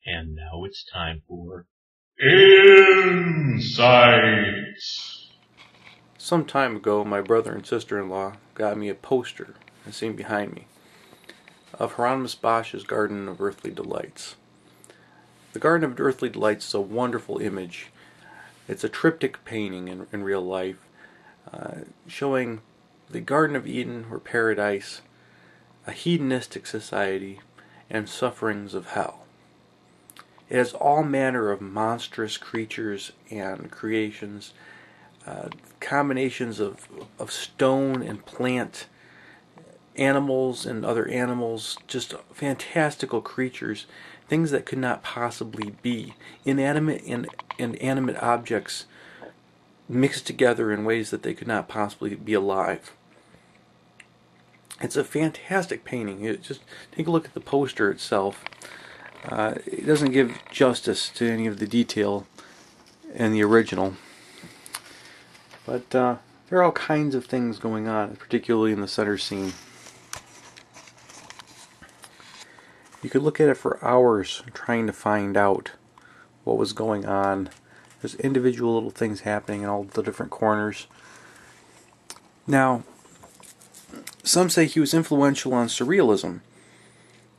And now it's time for Insights. Some time ago, my brother and sister-in-law got me a poster, as seen behind me, of Hieronymus Bosch's Garden of Earthly Delights. The Garden of Earthly Delights is a wonderful image. It's a triptych painting in real life, showing the Garden of Eden or paradise, a hedonistic society, and sufferings of hell. It has all manner of monstrous creatures and creations, combinations of stone and plant, animals and other animals, just fantastical creatures, things that could not possibly be, inanimate and animate objects mixed together in ways that they could not possibly be alive. It's a fantastic painting. Just take a look at the poster itself. It doesn't give justice to any of the detail in the original. But there are all kinds of things going on, particularly in the center scene. You could look at it for hours trying to find out what was going on. There's individual little things happening in all the different corners. Now, some say he was influential on surrealism,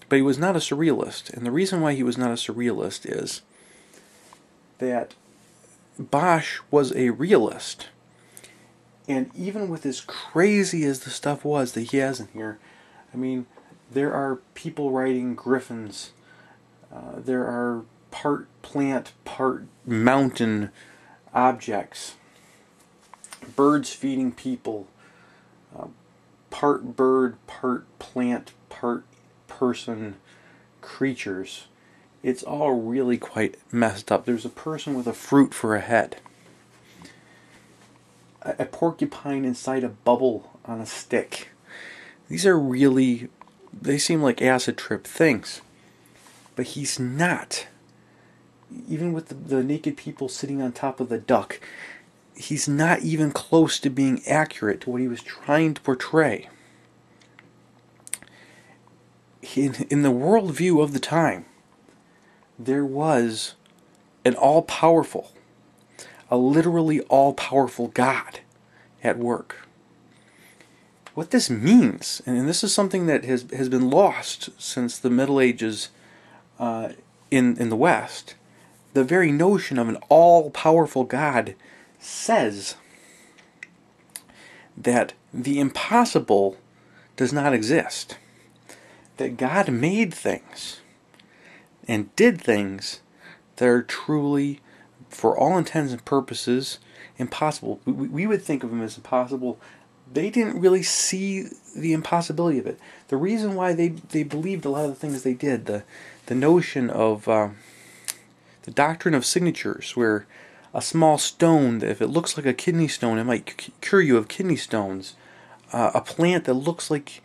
but he was not a surrealist. And the reason why he was not a surrealist is that Bosch was a realist. And even with as crazy as the stuff was that he has in here, I mean, there are people riding griffins. There are part plant, part mountain objects. Birds feeding people. Part bird, part plant, part person creatures. It's all really quite messed up. There's a person with a fruit for a head. A porcupine inside a bubble on a stick. These are really, they seem like acid trip things. But he's not. Even with the naked people sitting on top of the duck, he's not even close to being accurate to what he was trying to portray. In the worldview of the time, there was an all-powerful, a literally all-powerful God at work. What this means, and this is something that has been lost since the Middle Ages in the West, the very notion of an all-powerful God says that the impossible does not exist. That God made things and did things that are truly, for all intents and purposes, impossible. We would think of them as impossible. They didn't really see the impossibility of it. The reason why they believed a lot of the things they did, the notion of the doctrine of signatures, where a small stone, if it looks like a kidney stone, it might cure you of kidney stones. A plant that looks like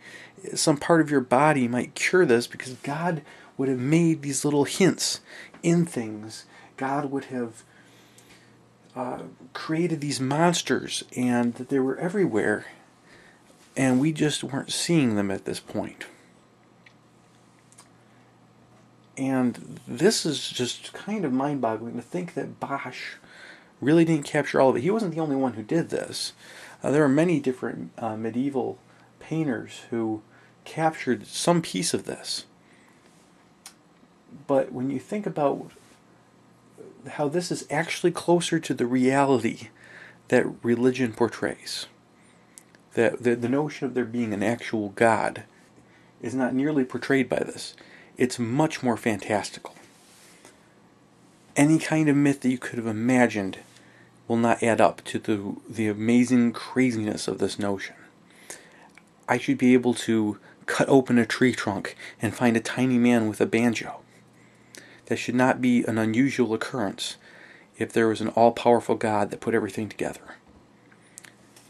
some part of your body might cure this, because God would have made these little hints in things. God would have created these monsters, and that they were everywhere, and we just weren't seeing them at this point. And this is just kind of mind-boggling to think that Bosch really didn't capture all of it. He wasn't the only one who did this. There are many different medieval painters who captured some piece of this. But when you think about how this is actually closer to the reality that religion portrays, that the notion of there being an actual God is not nearly portrayed by this. It's much more fantastical. Any kind of myth that you could have imagined will not add up to the amazing craziness of this notion. I should be able to cut open a tree trunk and find a tiny man with a banjo. That should not be an unusual occurrence if there was an all-powerful God that put everything together.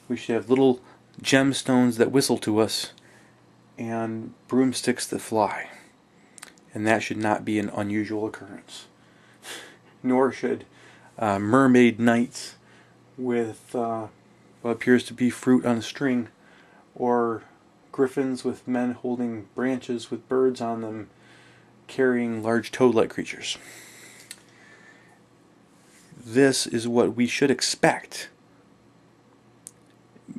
We should have little gemstones that whistle to us and broomsticks that fly. And that should not be an unusual occurrence. Nor should mermaid knights with what appears to be fruit on a string, or griffins with men holding branches with birds on them, carrying large toad-like creatures. This is what we should expect.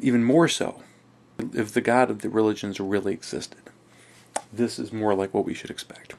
Even more so, if the God of the religions really existed. This is more like what we should expect.